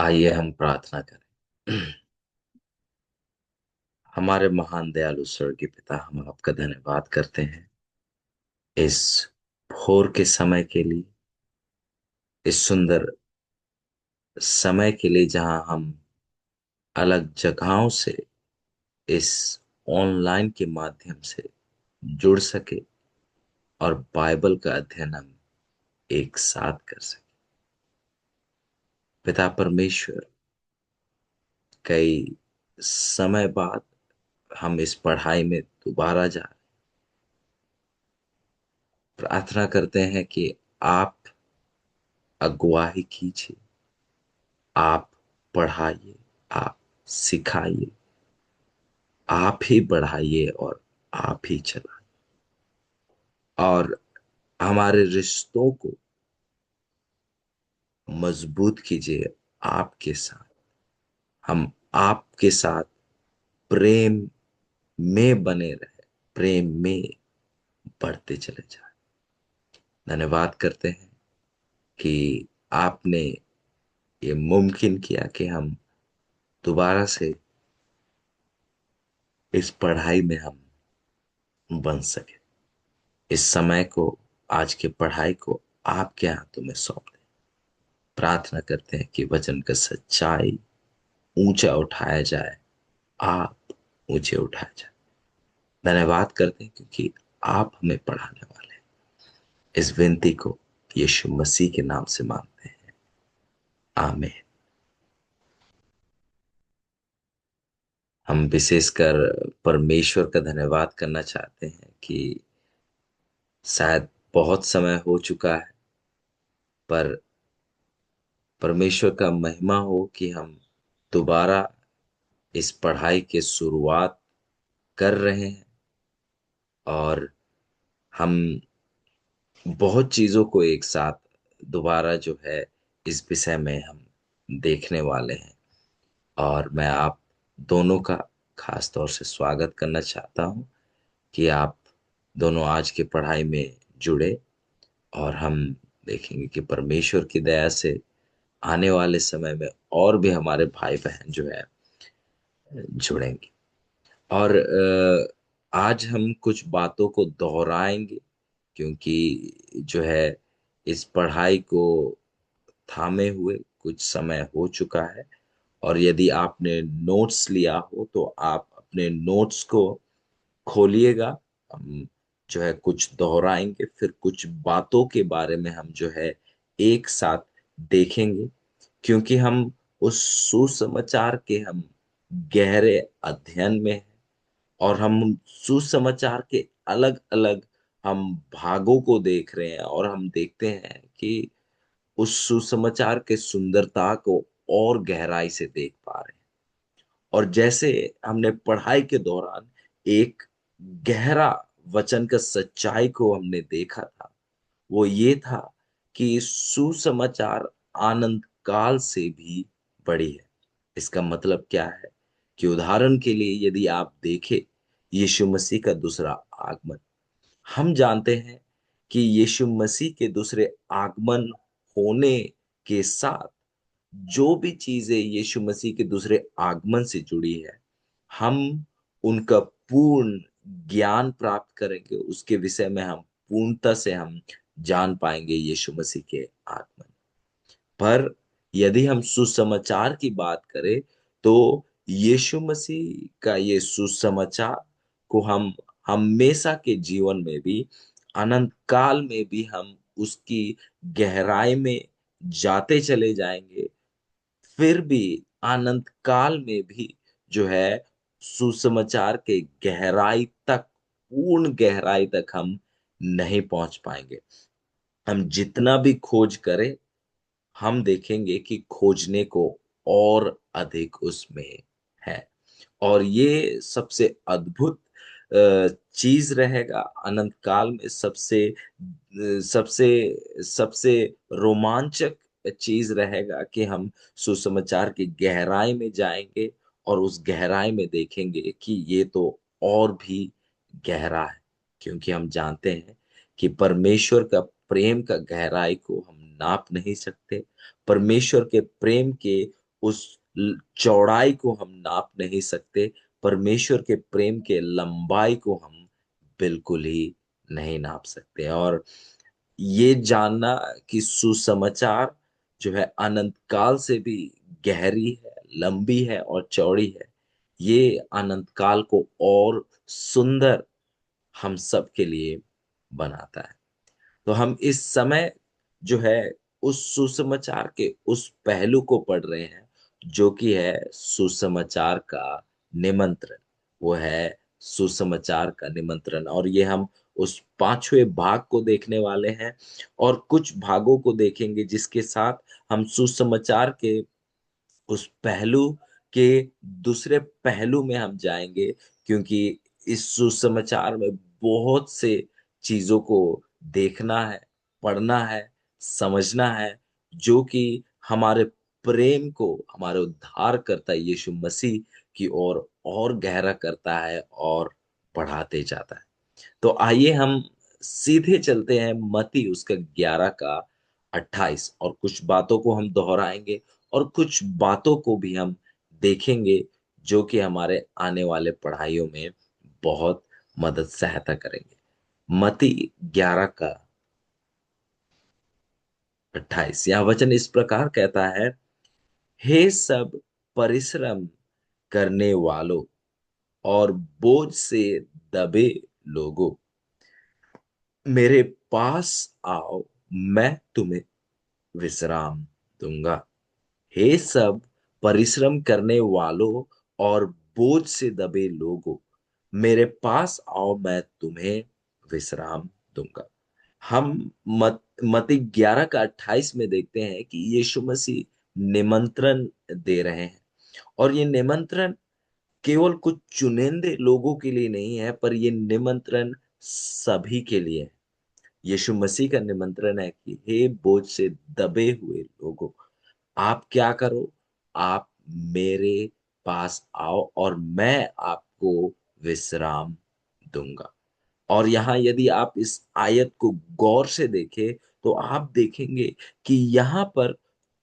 आइए हम प्रार्थना करें। हमारे महान दयालु स्वर्गीय पिता, हम आपका धन्यवाद करते हैं इस भोर के समय के लिए, इस सुंदर समय के लिए जहां हम अलग जगहों से इस ऑनलाइन के माध्यम से जुड़ सके और बाइबल का अध्ययन हम एक साथ कर सके। पिता परमेश्वर, कई समय बाद हम इस पढ़ाई में दोबारा जा रहे हैं। प्रार्थना करते हैं कि आप अगुवाई कीजिए, आप पढ़ाइए, आप सिखाइए, आप ही बढ़ाइए और आप ही चलाइए। और हमारे रिश्तों को मजबूत कीजिए आपके साथ। हम आपके साथ प्रेम में बने रहे, प्रेम में बढ़ते चले जाए। धन्यवाद करते हैं कि आपने ये मुमकिन किया कि हम दोबारा से इस पढ़ाई में हम बन सके। इस समय को, आज के पढ़ाई को आपके हाथों में सौंप दें। प्रार्थना करते हैं कि वचन का सच्चाई ऊंचा उठाया जाए, आप ऊंचे उठाया जाए। धन्यवाद करते हैं क्योंकि आप हमें पढ़ाने वाले हैं। इस विनती को यीशु मसीह के नाम से मांगते हैं, आमीन। हम विशेषकर परमेश्वर का धन्यवाद करना चाहते हैं कि शायद बहुत समय हो चुका है, पर परमेश्वर का महिमा हो कि हम दोबारा इस पढ़ाई की शुरुआत कर रहे हैं। और हम बहुत चीजों को एक साथ दोबारा जो है इस विषय में हम देखने वाले हैं। और मैं आप दोनों का खास तौर से स्वागत करना चाहता हूं कि आप दोनों आज की पढ़ाई में जुड़े। और हम देखेंगे कि परमेश्वर की दया से आने वाले समय में और भी हमारे भाई बहन जो है जुड़ेंगे। और आज हम कुछ बातों को दोहराएंगे क्योंकि जो है इस पढ़ाई को थामे हुए कुछ समय हो चुका है। और यदि आपने नोट्स लिया हो तो आप अपने नोट्स को खोलिएगा। हम जो है कुछ दोहराएंगे, फिर कुछ बातों के बारे में हम जो है एक साथ देखेंगे, क्योंकि हम उस सुसमाचार के हम गहरे अध्ययन में हैं। और हम सुसमाचार के अलग अलग हम भागों को देख रहे हैं और हम देखते हैं कि उस सुसमाचार के सुंदरता को और गहराई से देख पा रहे हैं। और जैसे हमने पढ़ाई के दौरान एक गहरा वचन का सच्चाई को हमने देखा था, वो ये था कि सुसमाचार आनंद काल से भी बड़ी है। इसका मतलब क्या है कि उदाहरण के लिए यदि आप देखें यीशु मसीह का दूसरा आगमन, हम जानते हैं कि यीशु मसीह के दूसरे आगमन होने के साथ जो भी चीजें यीशु मसीह के दूसरे आगमन से जुड़ी है, हम उनका पूर्ण ज्ञान प्राप्त करेंगे। उसके विषय में हम पूर्णता से हम जान पाएंगे यीशु मसीह के आगमन पर। यदि हम सुसमाचार की बात करें तो यीशु मसीह का ये सुसमाचार को हम हमेशा के जीवन में भी, अनंत काल में भी हम उसकी गहराई में जाते चले जाएंगे। फिर भी अनंत काल में भी जो है सुसमाचार के गहराई तक, पूर्ण गहराई तक हम नहीं पहुंच पाएंगे। हम जितना भी खोज करें, हम देखेंगे कि खोजने को और अधिक उसमें है। और ये सबसे अद्भुत चीज रहेगा अनंत काल में। सबसे सबसे रोमांचक चीज रहेगा कि हम सुसमाचार की गहराई में जाएंगे और उस गहराई में देखेंगे कि ये तो और भी गहरा है। क्योंकि हम जानते हैं कि परमेश्वर का प्रेम का गहराई को हम नाप नहीं सकते। परमेश्वर के प्रेम के चौड़ाई को हम नाप नहीं सकते, परमेश्वर के प्रेम के लंबाई को हम बिल्कुल ही नहीं नाप सकते। और ये जानना कि सुसमाचार जो है अनंत काल से भी गहरी है, लंबी है और चौड़ी है, ये अनंत काल को और सुंदर हम सब के लिए बनाता है। तो हम इस समय जो है उस सुसमाचार के उस पहलू को पढ़ रहे हैं जो कि है सुसमाचार का निमंत्रण। वो है सुसमाचार का निमंत्रण, और ये हम उस पांचवें भाग को देखने वाले हैं और कुछ भागों को देखेंगे जिसके साथ हम सुसमाचार के उस पहलू के दूसरे पहलू में हम जाएंगे, क्योंकि इस सुसमाचार में बहुत से चीजों को देखना है, पढ़ना है, समझना है, जो कि हमारे प्रेम को हमारे उद्धार करता यीशु मसीह की ओर और गहरा करता है और बढ़ाते जाता है। तो आइए हम सीधे चलते हैं मत्ती उसका 11 का 28, और कुछ बातों को हम दोहराएंगे और कुछ बातों को भी हम देखेंगे जो कि हमारे आने वाले पढ़ाइयों में बहुत मदद सहायता करेंगे। मत्ती 11 का 28, यह वचन इस प्रकार कहता है, हे सब परिश्रम करने वालों और बोझ से दबे लोगों, मेरे पास आओ, मैं तुम्हें विश्राम दूंगा। हे सब परिश्रम करने वालों और बोझ से दबे लोगों, मेरे पास आओ, मैं तुम्हें विश्राम दूंगा। हम मत्ती 11 का 28 में देखते हैं कि यीशु मसीह निमंत्रण दे रहे हैं, और ये निमंत्रण केवल कुछ चुनिंदे लोगों के लिए नहीं है, पर ये निमंत्रण सभी के लिए है। यीशु मसीह का निमंत्रण है कि हे बोझ से दबे हुए लोगों, आप क्या करो, आप मेरे पास आओ और मैं आपको विश्राम दूंगा। और यहाँ यदि आप इस आयत को गौर से देखें तो आप देखेंगे कि यहाँ पर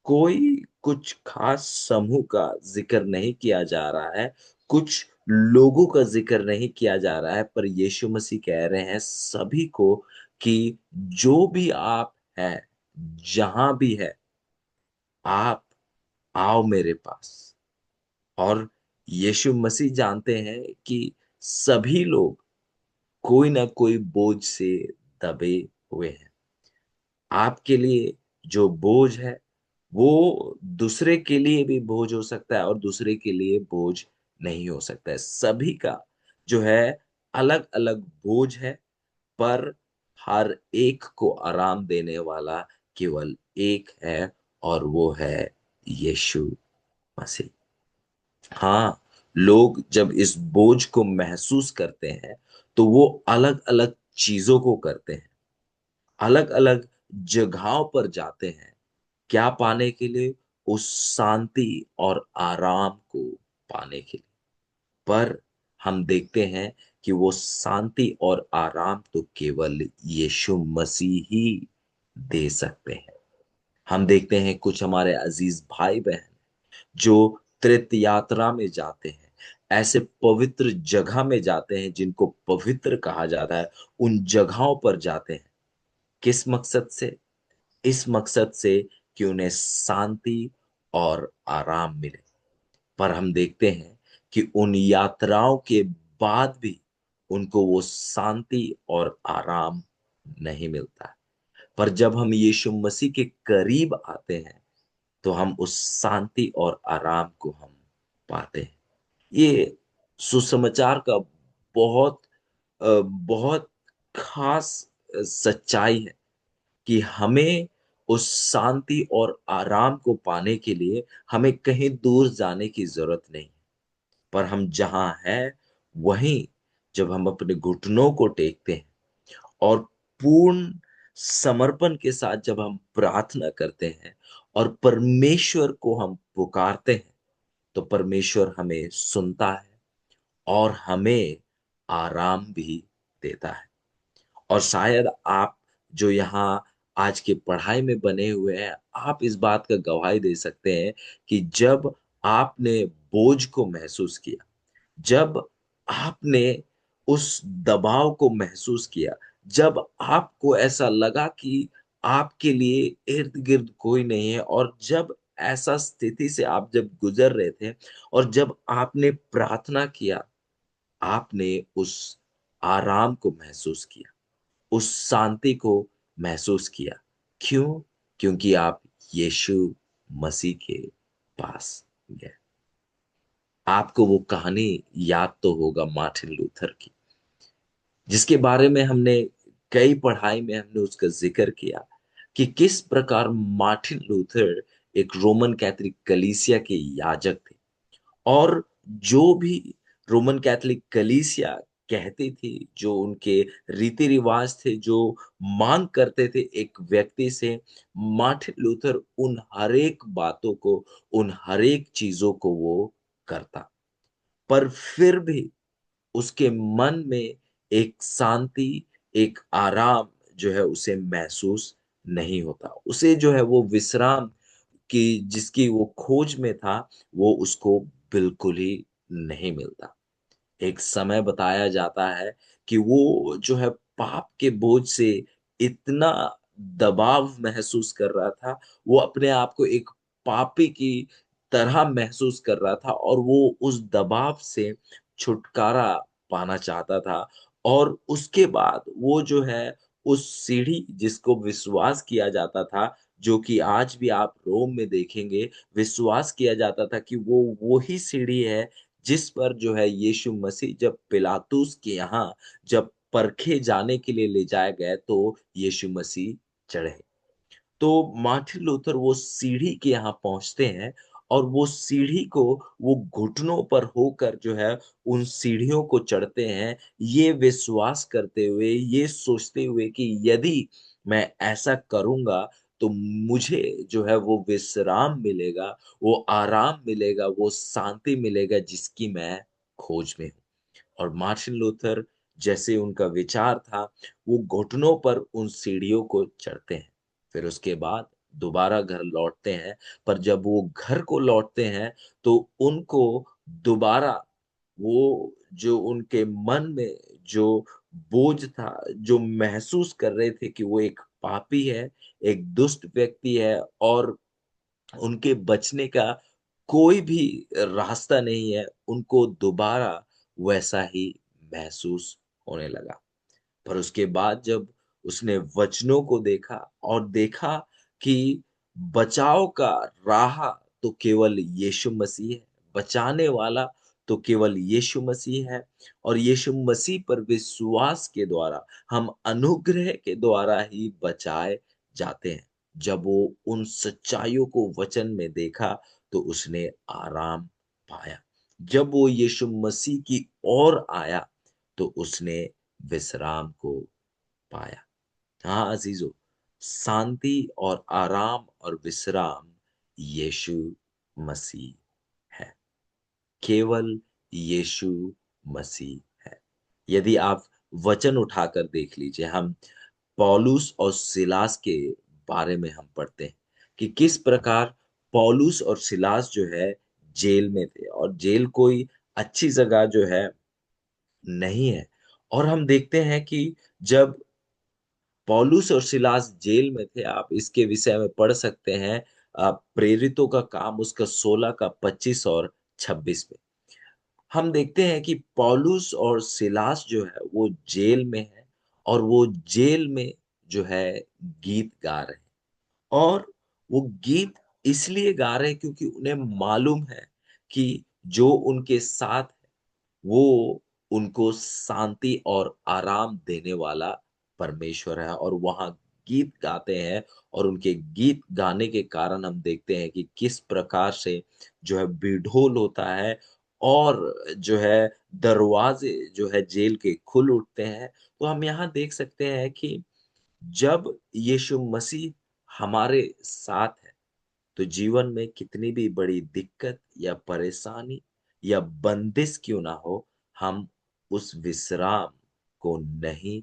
कोई कुछ खास समूह का जिक्र नहीं किया जा रहा है, कुछ लोगों का जिक्र नहीं किया जा रहा है, पर यीशु मसीह कह रहे हैं सभी को कि जो भी आप है, जहां भी है, आप आओ मेरे पास। और यीशु मसीह जानते हैं कि सभी लोग कोई ना कोई बोझ से दबे हुए हैं। आपके लिए जो बोझ है वो दूसरे के लिए भी बोझ हो सकता है और दूसरे के लिए बोझ नहीं हो सकता है। सभी का जो है अलग अलग बोझ है, पर हर एक को आराम देने वाला केवल एक है, और वो है यीशु मसीह। हाँ, लोग जब इस बोझ को महसूस करते हैं तो वो अलग अलग चीजों को करते हैं, अलग अलग जगहों पर जाते हैं। क्या पाने के लिए? उस शांति और आराम को पाने के लिए। पर हम देखते हैं कि वो शांति और आराम तो केवल यीशु मसीह ही दे सकते हैं। हम देखते हैं कुछ हमारे अजीज भाई बहन जो तीर्थ यात्रा में जाते हैं, ऐसे पवित्र जगह में जाते हैं जिनको पवित्र कहा जाता है, उन जगहों पर जाते हैं। किस मकसद से? इस मकसद से कि उन्हें शांति और आराम मिले। पर हम देखते हैं कि उन यात्राओं के बाद भी उनको वो शांति और आराम नहीं मिलता। पर जब हम यीशु मसीह के करीब आते हैं तो हम उस शांति और आराम को हम पाते हैं। ये सुसमाचार का बहुत बहुत खास सच्चाई है कि हमें उस शांति और आराम को पाने के लिए हमें कहीं दूर जाने की जरूरत नहीं। पर हम जहां हैं वहीं, जब हम अपने घुटनों को टेकते हैं और पूर्ण समर्पण के साथ जब हम प्रार्थना करते हैं और परमेश्वर को हम पुकारते हैं, तो परमेश्वर हमें सुनता है और हमें आराम भी देता है। और शायद आप जो यहाँ आज के पढ़ाई में बने हुए हैं, आप इस बात का गवाही दे सकते हैं कि जब आपने बोझ को महसूस किया, जब आपने उस दबाव को महसूस किया, जब आपको ऐसा लगा कि आपके लिए इर्द-गिर्द कोई नहीं है और जब ऐसा स्थिति से आप जब गुज़र रहे थे और जब आपने प्रार्थना किया, आपने उस आराम को महसूस किया, उस शांति को महसूस किया। क्यों? क्योंकि आप यीशु मसीह के पास गए। आपको वो कहानी याद तो होगा मार्टिन लूथर की, जिसके बारे में हमने कई पढ़ाई में हमने उसका जिक्र किया कि किस प्रकार मार्टिन लूथर एक रोमन कैथोलिक कलीसिया के याजक थे और जो भी रोमन कैथोलिक कलीसिया कहती थी, जो उनके रीति रिवाज थे, जो मांग करते थे एक व्यक्ति से, मार्टिन लूथर उन हरेक बातों को, उन हरेक चीजों को वो करता। पर फिर भी उसके मन में एक शांति, एक आराम जो है उसे महसूस नहीं होता। उसे जो है वो विश्राम की जिसकी वो खोज में था, वो उसको बिल्कुल ही नहीं मिलता। एक समय बताया जाता है कि वो जो है पाप के बोझ से इतना दबाव महसूस कर रहा था, वो अपने आप को एक पापी की तरह महसूस कर रहा था और वो उस दबाव से छुटकारा पाना चाहता था और उसके बाद वो जो है उस सीढ़ी जिसको विश्वास किया जाता था, जो कि आज भी आप रोम में देखेंगे, विश्वास किया जाता था कि वो ही सीढ़ी है जिस पर जो है यीशु मसीह जब पिलातुस के यहाँ जब परखे जाने के लिए ले जाया गया तो यीशु मसीह चढ़े। तो मार्टिन लूथर वो सीढ़ी के यहाँ पहुँचते हैं और वो सीढ़ी को वो घुटनों पर होकर जो है उन सीढ़ियों को चढ़ते हैं, ये विश्वास करते हुए, ये सोचते हुए कि यदि मैं ऐसा करूँगा तो मुझे जो है वो विश्राम मिलेगा, वो आराम मिलेगा, वो शांति मिलेगा जिसकी मैं खोज में हूँ। और मार्टिन लूथर जैसे उनका विचार था, वो घुटनों पर उन सीढ़ियों को चढ़ते हैं। फिर उसके बाद दोबारा घर लौटते हैं, पर जब वो घर को लौटते हैं, तो उनको दोबारा वो जो उनके मन में जो बोझ था, जो महसूस कर रहे थे कि वो एक पापी है, एक दुष्ट व्यक्ति है और उनके बचने का कोई भी रास्ता नहीं है, उनको दोबारा वैसा ही महसूस होने लगा। पर उसके बाद जब उसने वचनों को देखा और देखा कि बचाव का राह तो केवल यीशु मसीह है, बचाने वाला तो केवल यीशु मसीह है और यीशु मसीह पर विश्वास के द्वारा हम अनुग्रह के द्वारा ही बचाए जाते हैं। जब वो उन सच्चाइयों को वचन में देखा तो उसने आराम पाया। जब वो यीशु मसीह की ओर आया तो उसने विश्राम को पाया। हाँ अजीजों, शांति और आराम और विश्राम यीशु मसीह है। केवल यीशु मसीह है। यदि आप वचन उठाकर देख लीजिए, हम पौलुस और सिलास के बारे में हम पढ़ते हैं कि किस प्रकार पौलुस और सिलास जो है जेल में थे और जेल कोई अच्छी जगह जो है नहीं है। और हम देखते हैं कि जब पौलुस और सिलास जेल में थे, आप इसके विषय में पढ़ सकते हैं प्रेरितों का काम उसका 16 का 25 और 26 में। हम देखते हैं कि पौलुस और सिलास जो है वो जेल में है और वो जेल में जो है गीत गा रहे हैं और वो गीत इसलिए गा रहे हैं क्योंकि उन्हें मालूम है कि जो उनके साथ वो उनको शांति और आराम देने वाला परमेश्वर है और वहाँ गीत गाते हैं और उनके गीत गाने के कारण हम देखते हैं कि किस प्रकार से जो है बेढोल होता है और जो है दरवाजे जो है जेल के खुल उठते हैं। तो हम यहाँ देख सकते हैं कि जब यीशु मसीह हमारे साथ है तो जीवन में कितनी भी बड़ी दिक्कत या परेशानी या बंदिश क्यों ना हो, हम उस विश्राम को नहीं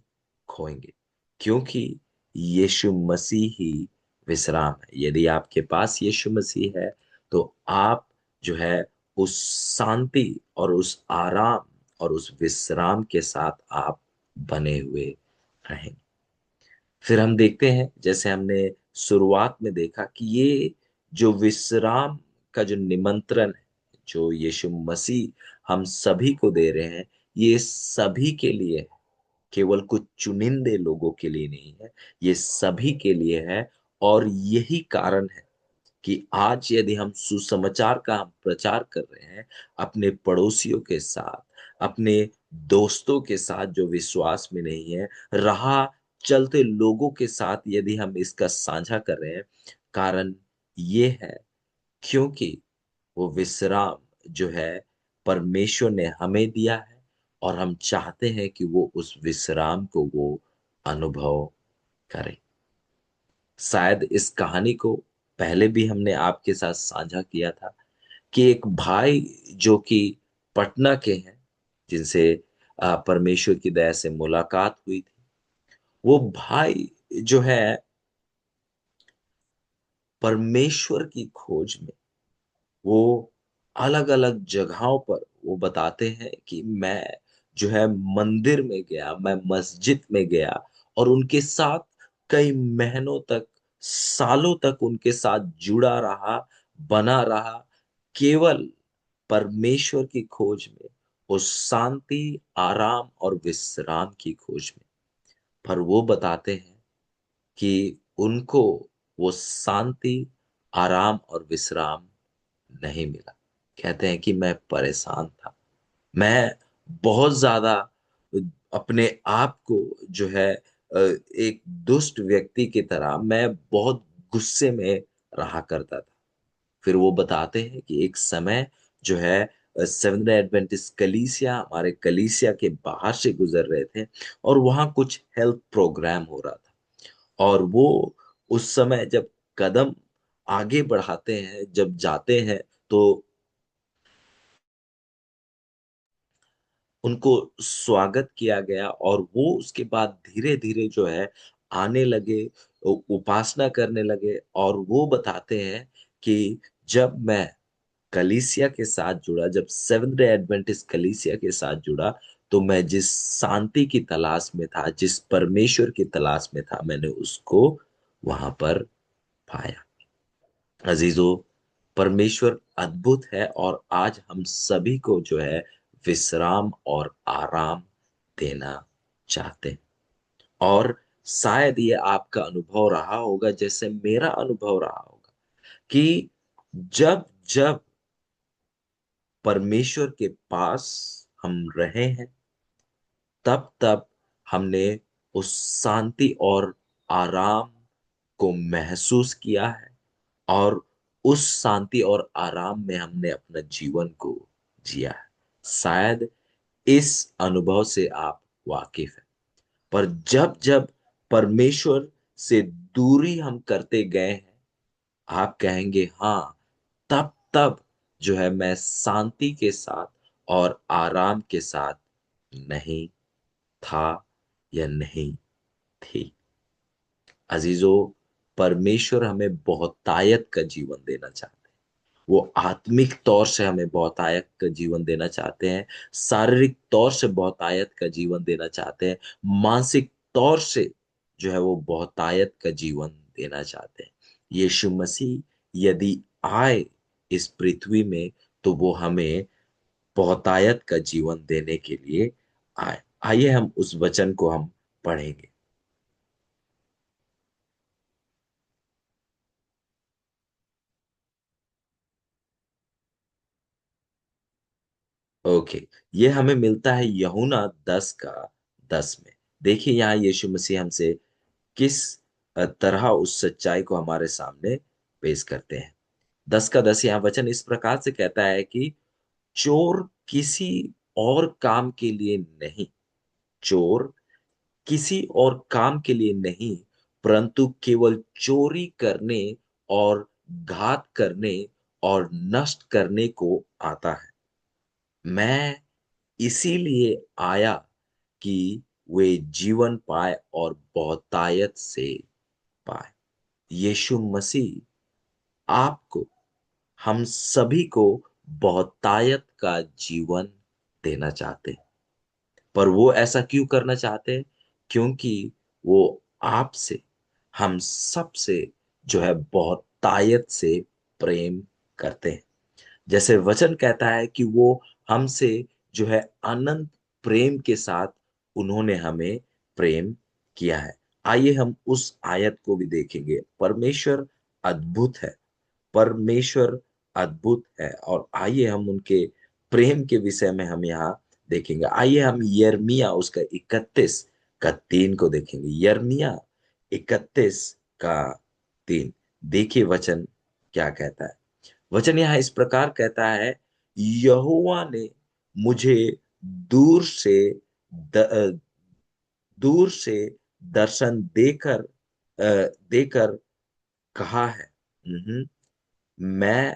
खोएंगे क्योंकि यीशु मसीह ही विश्राम है। यदि आपके पास यीशु मसीह है तो आप जो है उस शांति और उस आराम और उस विश्राम के साथ आप बने हुए रहेंगे। फिर हम देखते हैं, जैसे हमने शुरुआत में देखा, कि ये जो विश्राम का जो निमंत्रण है, जो यीशु मसीह हम सभी को दे रहे हैं, ये सभी के लिए है, केवल कुछ चुनिंदे लोगों के लिए नहीं है, ये सभी के लिए है। और यही कारण है कि आज यदि हम सुसमाचार का हम प्रचार कर रहे हैं अपने पड़ोसियों के साथ, अपने दोस्तों के साथ जो विश्वास में नहीं है, राह चलते लोगों के साथ यदि हम इसका साझा कर रहे हैं, कारण ये है क्योंकि वो विश्राम जो है परमेश्वर ने हमें दिया है, और हम चाहते हैं कि वो उस विश्राम को वो अनुभव करें। शायद इस कहानी को पहले भी हमने आपके साथ साझा किया था, कि एक भाई जो कि पटना के हैं, जिनसे परमेश्वर की दया से मुलाकात हुई थी, वो भाई जो है परमेश्वर की खोज में, वो अलग अलग जगहों पर वो बताते हैं कि मैं जो है मंदिर में गया, मैं मस्जिद में गया, और उनके साथ कई महीनों तक, सालों तक उनके साथ जुड़ा रहा, बना रहा, केवल परमेश्वर की खोज में, उस शांति, आराम और विश्राम की खोज में। पर वो बताते हैं कि उनको वो शांति, आराम और विश्राम नहीं मिला। कहते हैं कि मैं परेशान था, मैं बहुत ज्यादा अपने आप को जो है एक दुष्ट व्यक्ति की तरह मैं बहुत गुस्से में रहा करता था। फिर वो बताते हैं कि एक समय जो है सेवेंथ डे एडवेंटिस्ट कलीसिया, हमारे कलीसिया के बाहर से गुजर रहे थे, और वहां कुछ हेल्थ प्रोग्राम हो रहा था। और वो उस समय जब कदम आगे बढ़ाते हैं, जब जाते हैं, तो उनको स्वागत किया गया, और वो उसके बाद धीरे धीरे जो है आने लगे, उपासना करने लगे। और वो बताते हैं कि जब मैं कलीसिया के साथ जुड़ा, जब सेवेंथ डे एडवेंटिस्ट कलीसिया के साथ जुड़ा, तो मैं जिस शांति की तलाश में था, जिस परमेश्वर की तलाश में था, मैंने उसको वहां पर पाया। अजीजों, परमेश्वर अद्भुत है, और आज हम सभी को जो है विश्राम और आराम देना चाहते हैं। और शायद ये आपका अनुभव रहा होगा, जैसे मेरा अनुभव रहा होगा, कि जब जब परमेश्वर के पास हम रहे हैं, तब तब हमने उस शांति और आराम को महसूस किया है, और उस शांति और आराम में हमने अपना जीवन को जिया है। शायद इस अनुभव से आप वाकिफ हैं। पर जब जब परमेश्वर से दूरी हम करते गए हैं, आप कहेंगे हाँ, तब तब जो है मैं शांति के साथ और आराम के साथ नहीं था, या नहीं थी। अजीजों, परमेश्वर हमें बहुतायत का जीवन देना चाहते हैं। वो आत्मिक तौर से हमें बहुतायत का जीवन देना चाहते हैं, शारीरिक तौर से बहुतायत का जीवन देना चाहते हैं, मानसिक तौर से जो है वो बहुतायत का जीवन देना चाहते हैं। यीशु मसीह यदि आए इस पृथ्वी में, तो वो हमें बहुतायत का जीवन देने के लिए आए। आइए हम उस वचन को हम पढ़ेंगे। ओके, ये हमें मिलता है यूहन्ना 10 का 10 में। देखिए यहाँ यीशु मसीह हमसे किस तरह उस सच्चाई को हमारे सामने पेश करते हैं। 10 का 10 यहाँ वचन इस प्रकार से कहता है कि चोर किसी और काम के लिए नहीं, चोर किसी और काम के लिए नहीं, परंतु केवल चोरी करने और घात करने और नष्ट करने को आता है। मैं इसीलिए आया कि वे जीवन पाए और बहुतायत से पाए। यीशु मसीह आपको, हम सभी को बहुतायत का जीवन देना चाहते हैं। पर वो ऐसा क्यों करना चाहते हैं? क्योंकि वो आपसे, हम सबसे जो है बहुतायत से प्रेम करते हैं। जैसे वचन कहता है कि वो हमसे जो है अनंत प्रेम के साथ उन्होंने हमें प्रेम किया है। आइए हम उस आयत को भी देखेंगे। परमेश्वर अद्भुत है, परमेश्वर अद्भुत है। और आइए हम उनके प्रेम के विषय में हम यहाँ देखेंगे। आइए हम यिर्मयाह उसका 31 का 3 को देखेंगे। यिर्मयाह 31 का 3। देखिए वचन क्या कहता है। वचन यहाँ इस प्रकार कहता है, यहोवा ने मुझे दूर से दूर से दर्शन देकर कहा है, मैं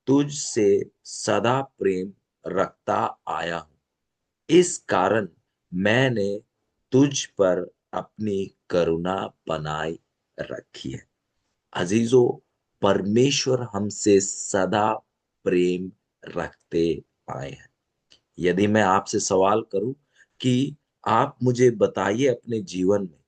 तुझ से सदा प्रेम रखता आया हूं, इस कारण मैंने तुझ पर अपनी करुणा बनाई रखी है। अजीजों, परमेश्वर हमसे सदा प्रेम रखते आए हैं। यदि मैं आपसे सवाल करूं कि आप मुझे बताइए अपने जीवन में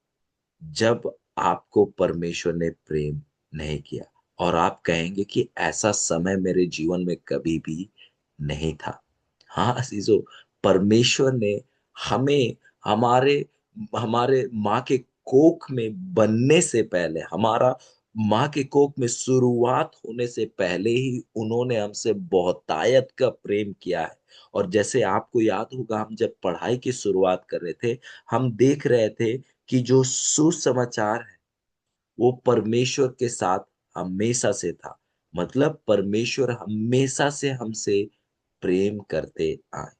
जब आपको परमेश्वर ने प्रेम नहीं किया, और आप कहेंगे कि ऐसा समय मेरे जीवन में कभी भी नहीं था। हाँ अजीजों, परमेश्वर ने हमें हमारे हमारे माँ के कोख में बनने से पहले, हमारा माँ के कोख में शुरुआत होने से पहले ही उन्होंने हमसे बहुतायत का प्रेम किया है। और जैसे आपको याद होगा, हम जब पढ़ाई की शुरुआत कर रहे थे, हम देख रहे थे कि जो सुसमाचार है वो परमेश्वर के साथ हमेशा से था। मतलब परमेश्वर हमेशा से हमसे प्रेम करते आए,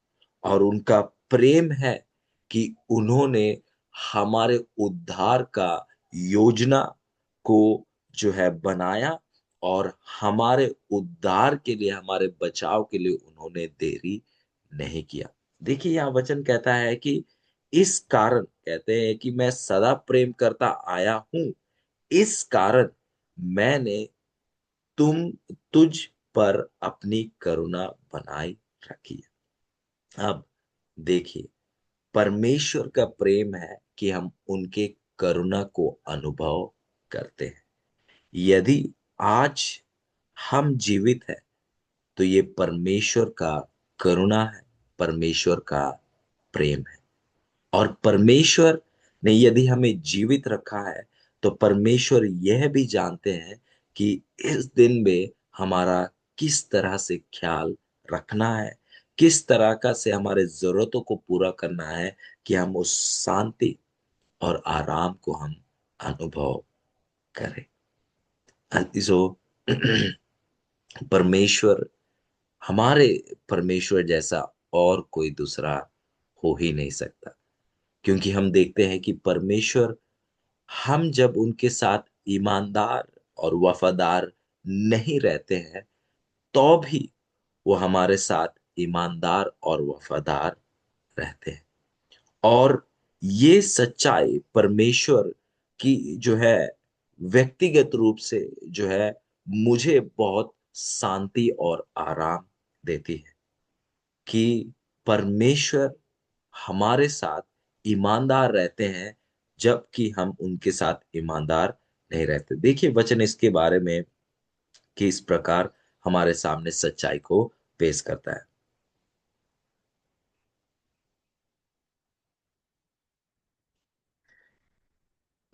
और उनका प्रेम है कि उन्होंने हमारे उद्धार का योजना को जो है बनाया, और हमारे उद्धार के लिए, हमारे बचाव के लिए उन्होंने देरी नहीं किया। देखिए यहाँ वचन कहता है कि इस कारण, कहते हैं कि मैं सदा प्रेम करता आया हूं, इस कारण मैंने तुम तुझ पर अपनी करुणा बनाई रखी है। अब देखिए, परमेश्वर का प्रेम है कि हम उनके करुणा को अनुभव करते हैं। यदि आज हम जीवित हैं तो ये परमेश्वर का करुणा है, परमेश्वर का प्रेम है। और परमेश्वर ने यदि हमें जीवित रखा है तो परमेश्वर यह भी जानते हैं कि इस दिन में हमारा किस तरह से ख्याल रखना है, किस तरह का से हमारे जरूरतों को पूरा करना है, कि हम उस शांति और आराम को हम अनुभव करें। सो परमेश्वर, हमारे परमेश्वर जैसा और कोई दूसरा हो ही नहीं सकता। क्योंकि हम देखते हैं कि परमेश्वर, हम जब उनके साथ ईमानदार और वफादार नहीं रहते हैं, तो भी वो हमारे साथ ईमानदार और वफादार रहते हैं। और ये सच्चाई परमेश्वर की जो है व्यक्तिगत रूप से जो है मुझे बहुत शांति और आराम देती है, कि परमेश्वर हमारे साथ ईमानदार रहते हैं जबकि हम उनके साथ ईमानदार नहीं रहते। देखिए वचन इसके बारे में कि इस प्रकार हमारे सामने सच्चाई को पेश करता है।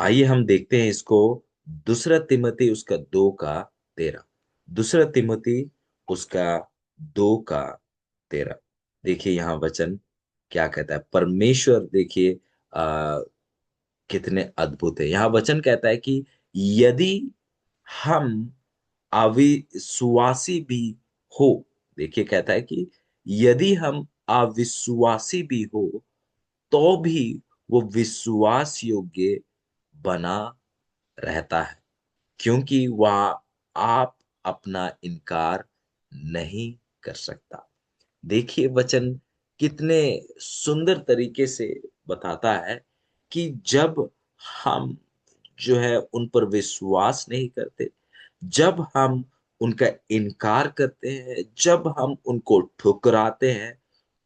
आइए हम देखते हैं इसको। दूसरा तिमोथी उसका 2 का 13। दूसरा तिमोथी उसका 2 का 13। देखिए यहाँ वचन क्या कहता है। परमेश्वर देखिए कितने अद्भुत है। यहाँ वचन कहता है कि यदि हम अविश्वासी भी हो, देखिए कहता है कि यदि हम अविश्वासी भी हो तो भी वो विश्वास योग्य बना रहता है, क्योंकि वह आप अपना इनकार नहीं कर सकता। देखिए वचन कितने सुंदर तरीके से बताता है कि जब हम जो है उन पर विश्वास नहीं करते, जब हम उनका इनकार करते हैं, जब हम उनको ठुकराते हैं,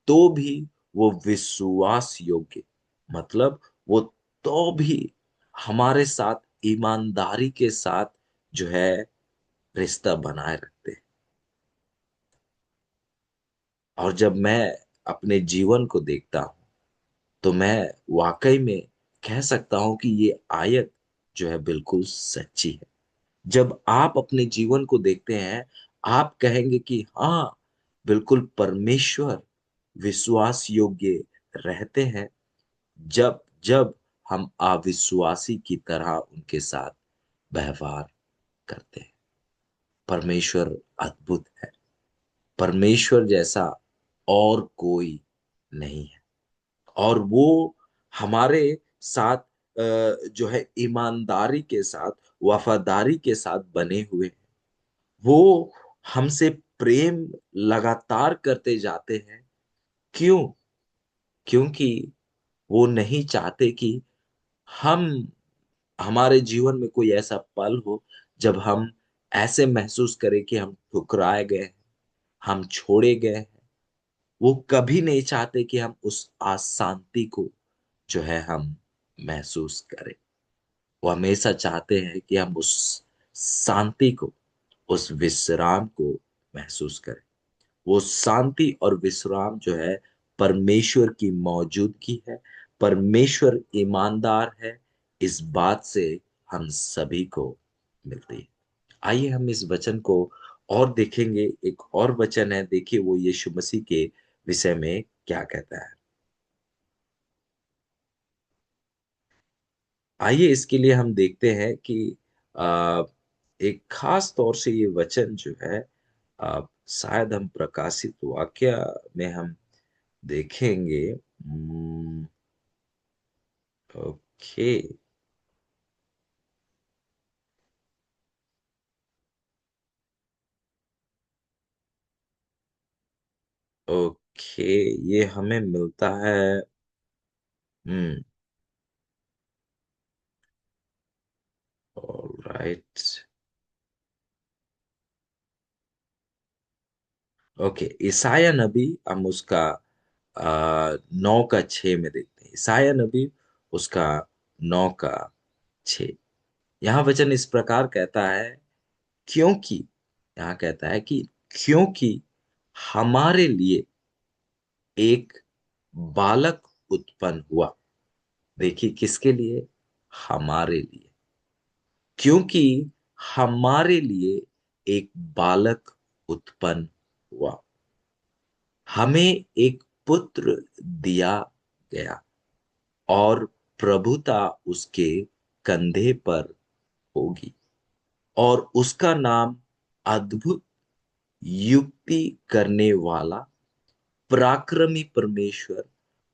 तो भी वो विश्वास योग्य, मतलब वो तो भी हमारे साथ ईमानदारी के साथ जो है रिश्ता बनाए रखते हैं। और जब मैं अपने जीवन को देखता हूं तो मैं वाकई में कह सकता हूं कि ये आयत जो है बिल्कुल सच्ची है। जब आप अपने जीवन को देखते हैं, आप कहेंगे कि हाँ, बिल्कुल परमेश्वर विश्वास योग्य रहते हैं। जब जब हम अविश्वासी की तरह उनके साथ व्यवहार करते हैं। परमेश्वर अद्भुत है। परमेश्वर जैसा और कोई नहीं है। और वो हमारे साथ जो है ईमानदारी के साथ, वफादारी के साथ बने हुए हैं। वो हमसे प्रेम लगातार करते जाते हैं। क्यों? क्योंकि वो नहीं चाहते कि हम हमारे जीवन में कोई ऐसा पल हो जब हम ऐसे महसूस करें कि हम ठुकराए गए हैं, हम छोड़े गए हैं। वो कभी नहीं चाहते कि हम उस अशांति को जो है हम महसूस करें। वो हमेशा चाहते हैं कि हम उस शांति को, उस विश्राम को महसूस करें। वो शांति और विश्राम जो है परमेश्वर की मौजूदगी है। परमेश्वर ईमानदार है, इस बात से हम सभी को मिलती है। आइए हम इस वचन को और देखेंगे। एक और वचन है, देखिए वो यीशु मसीह के विषय में क्या कहता है। आइए इसके लिए हम देखते हैं कि आ, एक खास तौर से ये वचन जो है शायद हम प्रकाशित वाक्य में हम देखेंगे। ओके। ओके, ये हमें मिलता है। हम्म। ऑलराइट। ओके, ईसाया नबी, हम उसका 9 का 6 में देखते हैं। ईसाया नबी उसका 9 का 6। यहाँ वचन इस प्रकार कहता है, क्योंकि, यहाँ कहता है कि क्योंकि हमारे लिए एक बालक उत्पन्न हुआ। देखिए किसके लिए? हमारे लिए। क्योंकि हमारे लिए एक बालक उत्पन्न हुआ, हमें एक पुत्र दिया गया, और प्रभुता उसके कंधे पर होगी। और उसका नाम अद्भुत, युक्ति करने वाला, पराक्रमी परमेश्वर,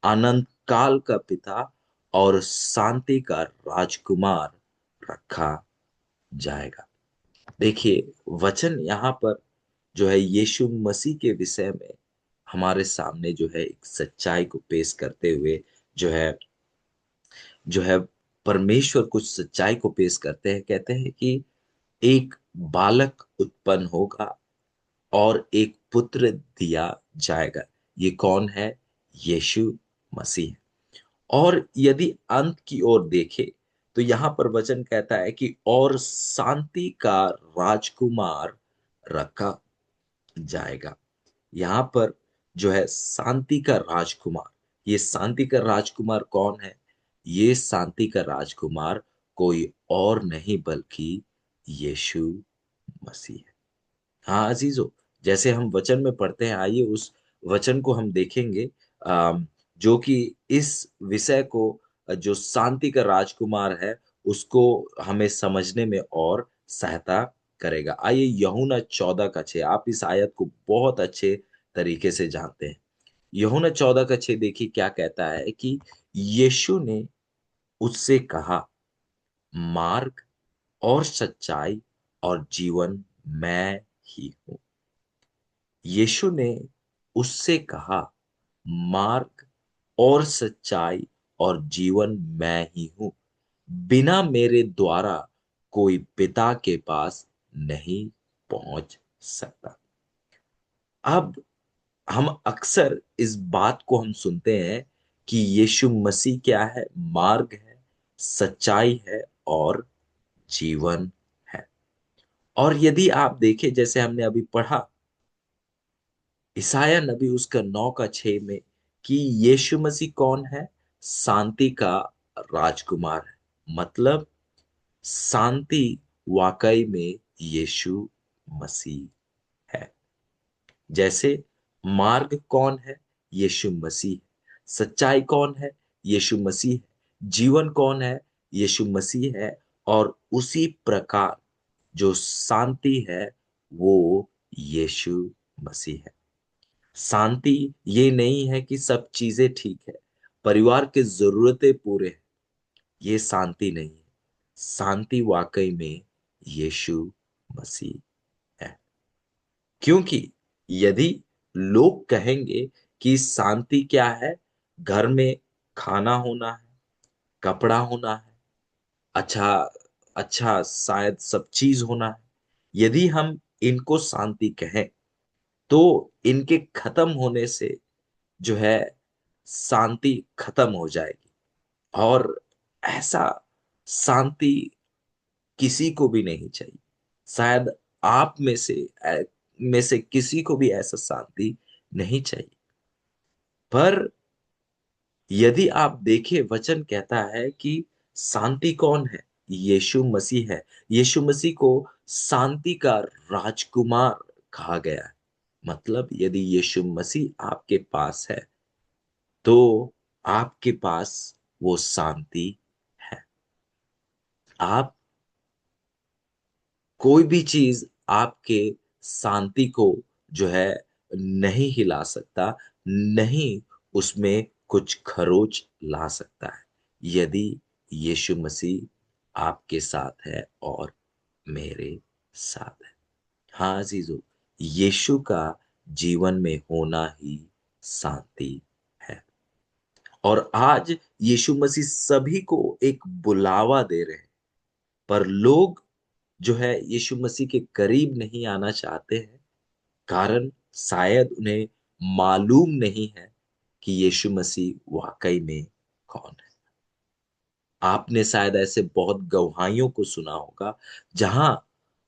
अनंत काल का पिता और शांति का राजकुमार रखा जाएगा। देखिए वचन यहाँ पर जो है यीशु मसीह के विषय में हमारे सामने जो है एक सच्चाई को पेश करते हुए जो है परमेश्वर कुछ सच्चाई को पेश करते हैं। कहते हैं कि एक बालक उत्पन्न होगा और एक पुत्र दिया जाएगा। ये कौन है? यीशु मसीह। और यदि अंत की ओर देखे तो यहां पर वचन कहता है कि और शांति का राजकुमार रखा जाएगा। यहां पर जो है शांति का राजकुमार, ये शांति का राजकुमार कौन है? ये शांति का राजकुमार कोई और नहीं बल्कि यीशु मसीह है। हाँ अजीजों, जैसे हम वचन में पढ़ते हैं, आइए उस वचन को हम देखेंगे, जो कि इस विषय को, जो शांति का राजकुमार है, उसको हमें समझने में और सहायता करेगा। आइए यूहन्ना 14 का 6, आप इस आयत को बहुत अच्छे तरीके से जानते हैं। यूहन्ना 14 का 6 देखिए क्या कहता है कि यीशु ने उससे कहा, मार्ग और सच्चाई और जीवन मैं ही हूं। यीशु ने उससे कहा, मार्ग और सच्चाई और जीवन मैं ही हूं। बिना मेरे द्वारा कोई पिता के पास नहीं पहुंच सकता। अब हम अक्सर इस बात को हम सुनते हैं कि यीशु मसीह क्या है, मार्ग है, सच्चाई है और जीवन है। और यदि आप देखें, जैसे हमने अभी पढ़ा ईसाया नबी उसका 9 का 6 में, कि यीशु मसीह कौन है? शांति का राजकुमार है। मतलब शांति वाकई में यीशु मसीह है। जैसे मार्ग कौन है? यीशु मसीह। सच्चाई कौन है? यीशु मसीह है। जीवन कौन है? यीशु मसीह है। और उसी प्रकार जो शांति है वो यीशु मसीह है। शांति ये नहीं है कि सब चीजें ठीक है, परिवार की जरूरतें पूरे हैं, ये शांति नहीं है। शांति वाकई में यीशु मसीह है। क्योंकि यदि लोग कहेंगे कि शांति क्या है, घर में खाना होना है, कपड़ा होना है, अच्छा अच्छा शायद सब चीज होना है, यदि हम इनको शांति कहें तो इनके खत्म होने से जो है शांति खत्म हो जाएगी। और ऐसा शांति किसी को भी नहीं चाहिए। शायद आप में से किसी को भी ऐसा शांति नहीं चाहिए। पर यदि आप देखें, वचन कहता है कि शांति कौन है? यीशु मसीह है। यीशु मसीह को शांति का राजकुमार कहा गया है। मतलब यदि यीशु मसीह आपके पास है तो आपके पास वो शांति है। आप कोई भी चीज आपके शांति को जो है नहीं हिला सकता, नहीं उसमें कुछ खरोच ला सकता है, यदि यीशु मसीह आपके साथ है और मेरे साथ है। हाँ अजीजों, यीशु का जीवन में होना ही शांति है। और आज यीशु मसीह सभी को एक बुलावा दे रहे हैं। पर लोग जो है यीशु मसीह के करीब नहीं आना चाहते हैं। कारण शायद उन्हें मालूम नहीं है कि यीशु मसीह वाकई में कौन है। आपने शायद ऐसे बहुत गवाहियों को सुना होगा जहां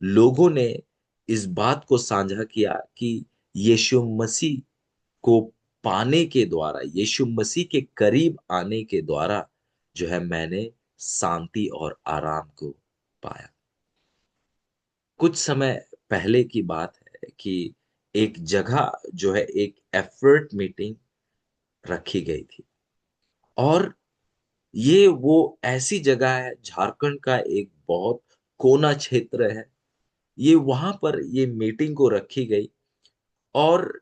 लोगों ने इस बात को साझा किया कि यीशु मसीह को पाने के द्वारा, यीशु मसीह के करीब आने के द्वारा जो है मैंने शांति और आराम को पाया। कुछ समय पहले की बात है कि एक जगह जो है एक एफर्ट मीटिंग रखी गई थी। और ये वो ऐसी जगह है, झारखंड का एक बहुत कोना क्षेत्र है। ये वहां पर ये मीटिंग को रखी गई। और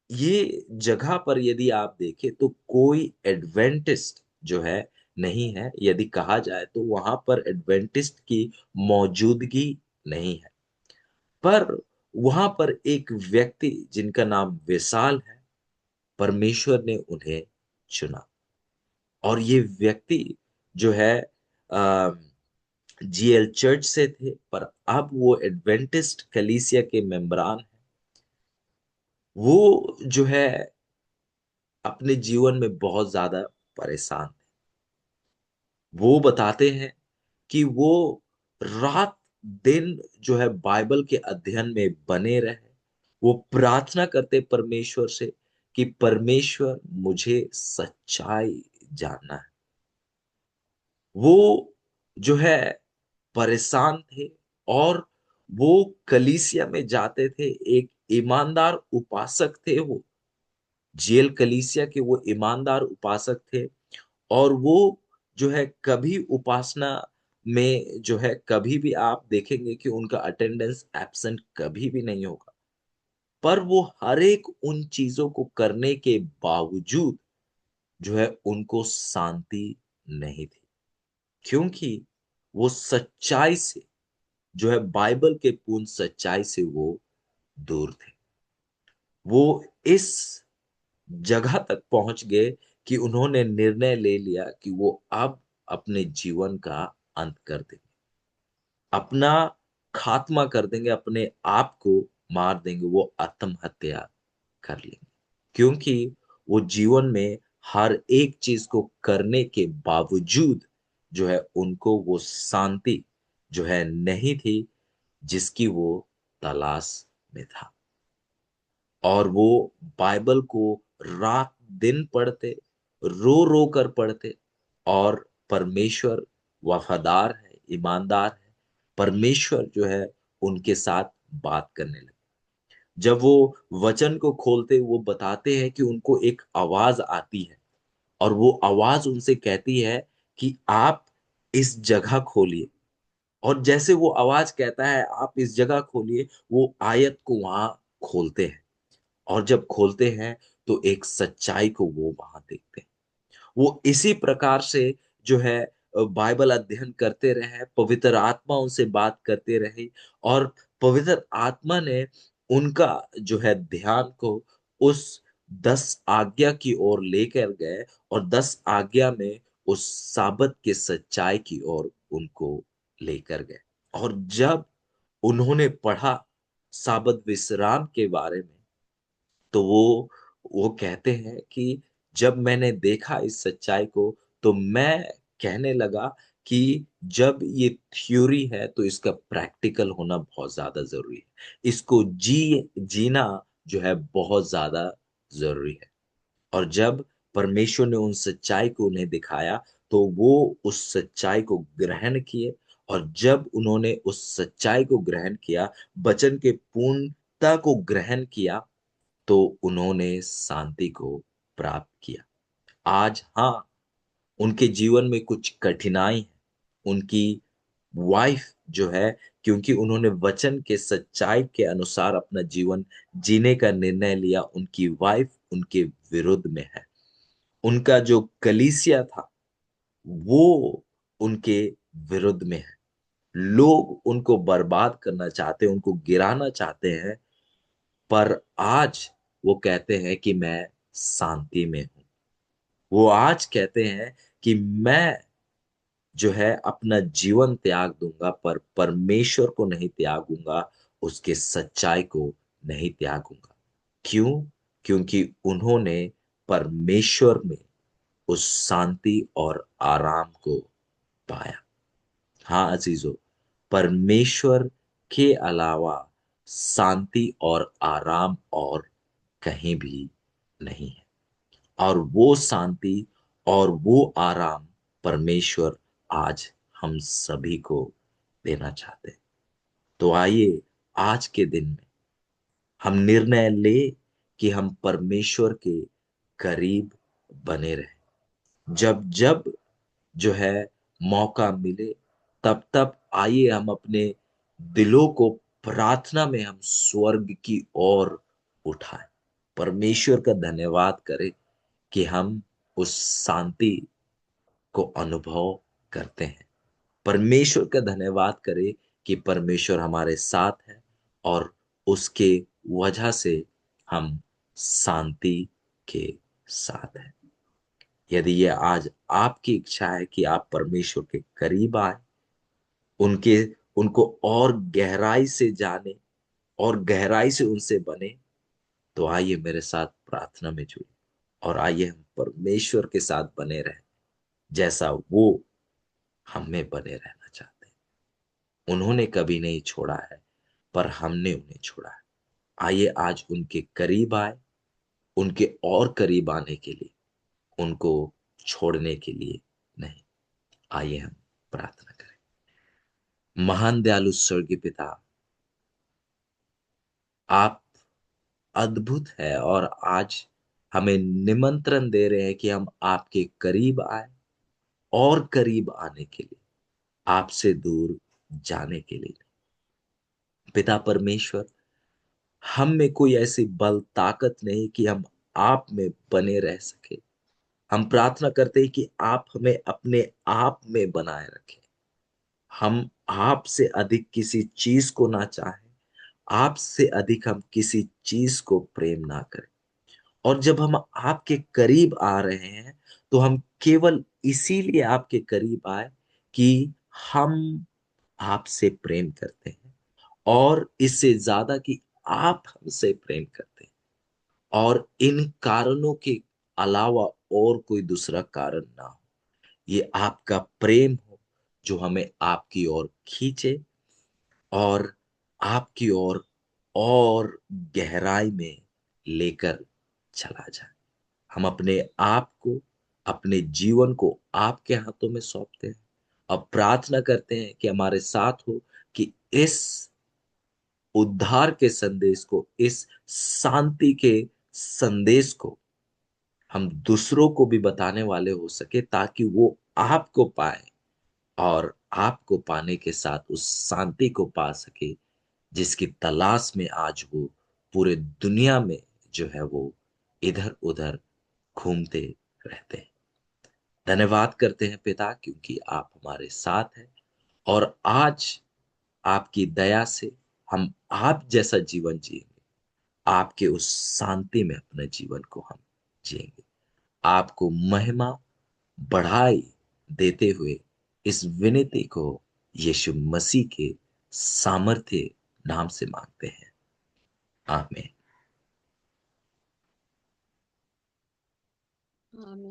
ये जगह पर यदि आप देखें तो कोई एडवेंटिस्ट जो है नहीं है। यदि कहा जाए तो वहां पर एडवेंटिस्ट की मौजूदगी नहीं है। पर वहां पर एक व्यक्ति जिनका नाम विशाल है, परमेश्वर ने उन्हें चुना। और ये व्यक्ति जो है जीएल चर्च से थे, पर अब वो एडवेंटिस्ट कलीसिया के मेंबरान हैं। वो जो है अपने जीवन में बहुत ज्यादा परेशान थे। वो बताते हैं कि वो रात दिन जो है बाइबल के अध्ययन में बने रहे। वो प्रार्थना करते परमेश्वर से कि परमेश्वर मुझे सच्चाई जानना है। वो जो है परेशान थे। और वो कलीसिया में जाते थे। एक ईमानदार उपासक थे वो, जेल कलीसिया के वो ईमानदार उपासक थे। और वो जो है कभी उपासना में जो है कभी भी आप देखेंगे कि उनका अटेंडेंस एब्सेंट कभी भी नहीं होगा। पर वो हर एक उन चीजों को करने के बावजूद जो है उनको शांति नहीं थी। क्योंकि वो सच्चाई से जो है बाइबल के पूर्ण सच्चाई से वो दूर थे। वो इस जगह तक पहुंच गए कि उन्होंने निर्णय ले लिया कि वो अब अपने जीवन का अंत कर देंगे, अपना खात्मा कर देंगे, अपने आप को मार देंगे, वो आत्महत्या कर लेंगे। क्योंकि वो जीवन में हर एक चीज को करने के बावजूद जो है उनको वो शांति जो है नहीं थी जिसकी वो तलाश में था। और वो बाइबल को रात दिन पढ़ते, रो रो कर पढ़ते। और परमेश्वर वफादार है, ईमानदार है। परमेश्वर जो है उनके साथ बात करने लगे। जब वो वचन को खोलते, वो बताते हैं कि उनको एक आवाज आती है और वो आवाज उनसे कहती है कि आप इस जगह खोलिए। और जैसे वो आवाज कहता है आप इस जगह खोलिए, वो आयत को वहां खोलते हैं। और जब खोलते हैं तो एक सच्चाई को वो वहां देखते हैं। वो इसी प्रकार से जो है बाइबल अध्ययन करते रहे, पवित्र आत्मा उनसे बात करते रही। और पवित्र आत्मा ने उनका जो है ध्यान को उस 10 आज्ञा की ओर लेकर गए, और 10 आज्ञा में उस साबत के सच्चाई की ओर उनको लेकर गए। और जब उन्होंने पढ़ा साबत विश्राम के बारे में, तो वो कहते हैं कि जब मैंने देखा इस सच्चाई को, तो मैं कहने लगा कि जब ये थ्योरी है तो इसका प्रैक्टिकल होना बहुत ज्यादा जरूरी है। इसको जीना जो है बहुत ज्यादा जरूरी है। और जब परमेश्वर ने उन सच्चाई को उन्हें दिखाया, तो वो उस सच्चाई को ग्रहण किए। और जब उन्होंने उस सच्चाई को ग्रहण किया, वचन के पूर्णता को ग्रहण किया, तो उन्होंने शांति को प्राप्त किया। आज हाँ, उनके जीवन में कुछ कठिनाई है। उनकी वाइफ जो है, क्योंकि उन्होंने वचन के सच्चाई के अनुसार अपना जीवन जीने का निर्णय लिया, उनकी वाइफ उनके विरुद्ध में है। उनका जो कलीसिया था वो उनके विरुद्ध में है। लोग उनको बर्बाद करना चाहते हैं, उनको गिराना चाहते हैं। पर आज वो कहते हैं कि मैं शांति में हूं। वो आज कहते हैं कि मैं जो है अपना जीवन त्याग दूंगा, पर परमेश्वर को नहीं त्यागूंगा, उसके सच्चाई को नहीं त्यागूंगा। क्यों? क्योंकि उन्होंने परमेश्वर में उस शांति और आराम को पाया। हाँ अजीजों, परमेश्वर के अलावा शांति और आराम और कहीं भी नहीं है। और वो शांति और वो आराम परमेश्वर आज हम सभी को देना चाहते हैं। तो आइए आज के दिन में हम निर्णय ले कि हम परमेश्वर के करीब बने रहें। जब जब जो है मौका मिले, तब तब आइए हम अपने दिलों को प्रार्थना में हम स्वर्ग की ओर उठाएं। परमेश्वर का धन्यवाद करें कि हम उस शांति को अनुभव करते हैं। परमेश्वर का धन्यवाद करें कि परमेश्वर हमारे साथ है, और उसके वजह से हम शांति के साथ हैं। यदि ये आज आपकी इच्छा है कि आप परमेश्वर के करीब आए, उनके उनको और गहराई से जाने और गहराई से उनसे बने, तो आइए मेरे साथ प्रार्थना में जुड़े, और आइए हम परमेश्वर के साथ बने रहें जैसा वो हमें बने रहना चाहते हैं। उन्होंने कभी नहीं छोड़ा है, पर हमने उन्हें छोड़ा है। आइए आज उनके करीब आए, उनके और करीब आने के लिए, उनको छोड़ने के लिए नहीं। आइए हम प्रार्थना करें। महान दयालु स्वर्गीय पिता, आप अद्भुत है, और आज हमें निमंत्रण दे रहे हैं कि हम आपके करीब आए, और करीब आने के लिए, आपसे दूर जाने के लिए। पिता परमेश्वर, हम में कोई ऐसी बल ताकत नहीं कि हम आप में बने रह सके। हम प्रार्थना करते हैं कि आप हमें अपने आप में बनाए रखें। हम आपसे अधिक किसी चीज को ना चाहें, आपसे अधिक हम किसी चीज को प्रेम ना करें। और जब हम आपके करीब आ रहे हैं तो हम केवल इसीलिए आपके करीब आए कि हम आपसे प्रेम करते हैं, और इससे ज्यादा कि आप हमसे प्रेम करते हैं। और इन कारणों के अलावा और कोई दूसरा कारण ना हो, ये आपका प्रेम हो जो हमें आपकी ओर खींचे और आपकी ओर और गहराई में लेकर चला जाए। हम अपने आप को, अपने जीवन को आपके हाथों में सौंपते हैं। अब प्रार्थना करते हैं कि हमारे साथ हो, कि इस उद्धार के संदेश को, इस शांति के संदेश को हम दूसरों को भी बताने वाले हो सके, ताकि वो आपको पाए और आपको पाने के साथ उस शांति को पा सके जिसकी तलाश में आज वो पूरे दुनिया में जो है वो इधर उधर घूमते रहते हैं। धन्यवाद करते हैं पिता, क्योंकि आप हमारे साथ हैं, और आज आपकी दया से हम आप जैसा जीवन जिएंगे, आपके उस शांति में अपने जीवन को हम जिएंगे। आपको महिमा बढ़ाई देते हुए इस विनती को यीशु मसीह के सामर्थ्य नाम से मांगते हैं। आमीन। आमीन।